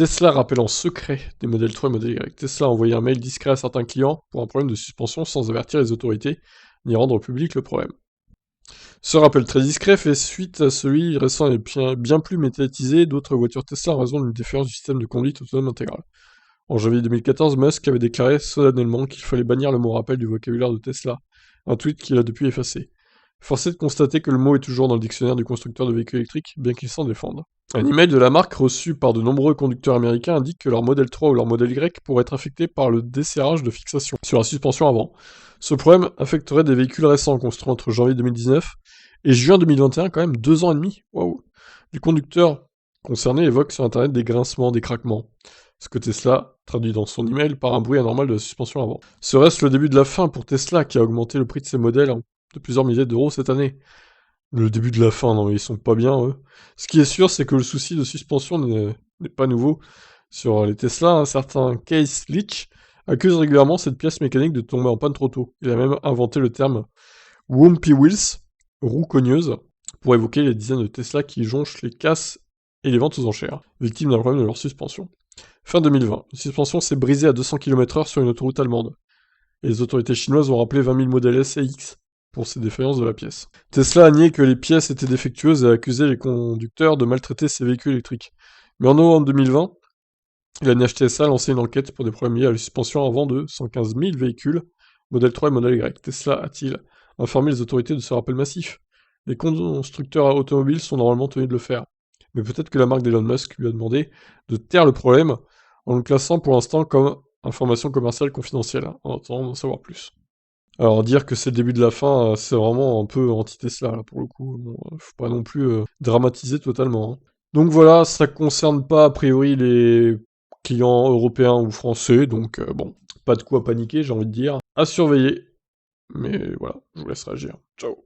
Tesla rappelle en secret des modèles 3 et modèles Y. Tesla a envoyé un mail discret à certains clients pour un problème de suspension sans avertir les autorités ni rendre public le problème. Ce rappel très discret fait suite à celui récent et bien plus médiatisé d'autres voitures Tesla en raison d'une défaillance du système de conduite autonome intégrale. En janvier 2014, Musk avait déclaré solennellement qu'il fallait bannir le mot rappel du vocabulaire de Tesla, un tweet qu'il a depuis effacé. Force est de constater que le mot est toujours dans le dictionnaire du constructeur de véhicules électriques, bien qu'il s'en défende. Un email de la marque reçu par de nombreux conducteurs américains indique que leur modèle 3 ou leur modèle Y pourrait être affecté par le desserrage de fixation sur la suspension avant. Ce problème affecterait des véhicules récents construits entre janvier 2019 et juin 2021, quand même 2 ans et demi. Waouh. Les conducteurs concernés évoquent sur internet des grincements, des craquements. Ce que Tesla traduit dans son email par un bruit anormal de la suspension avant. Serait-ce le début de la fin pour Tesla qui a augmenté le prix de ses modèles de plusieurs milliers d'euros cette année? Le début de la fin, non, ils sont pas bien, eux. Ce qui est sûr, c'est que le souci de suspension n'est pas nouveau. Sur les Tesla, un certain Case Leach accuse régulièrement cette pièce mécanique de tomber en panne trop tôt. Il a même inventé le terme Wumpy Wheels, roue cogneuse, pour évoquer les dizaines de Tesla qui jonchent les casses et les ventes aux enchères, victimes d'un problème de leur suspension. Fin 2020, une suspension s'est brisée à 200 km/h sur une autoroute allemande. Et les autorités chinoises ont rappelé 20 000 modèles S et X pour ces défaillances de la pièce. Tesla a nié que les pièces étaient défectueuses et a accusé les conducteurs de maltraiter ses véhicules électriques. Mais en novembre 2020, la NHTSA a lancé une enquête pour des problèmes liés à la suspension avant de 115 000 véhicules, modèle 3 et modèle Y. Tesla a-t-il informé les autorités de ce rappel massif? Les constructeurs automobiles sont normalement tenus de le faire. Mais peut-être que la marque d'Elon Musk lui a demandé de taire le problème en le classant pour l'instant comme information commerciale confidentielle, en attendant d'en savoir plus. Alors dire que c'est le début de la fin, c'est vraiment un peu anti-Tesla, là, pour le coup. Bon, faut pas non plus dramatiser totalement, hein. Donc voilà, ça concerne pas a priori les clients européens ou français, donc bon, pas de quoi paniquer, j'ai envie de dire. À surveiller, mais voilà, je vous laisse réagir. Ciao.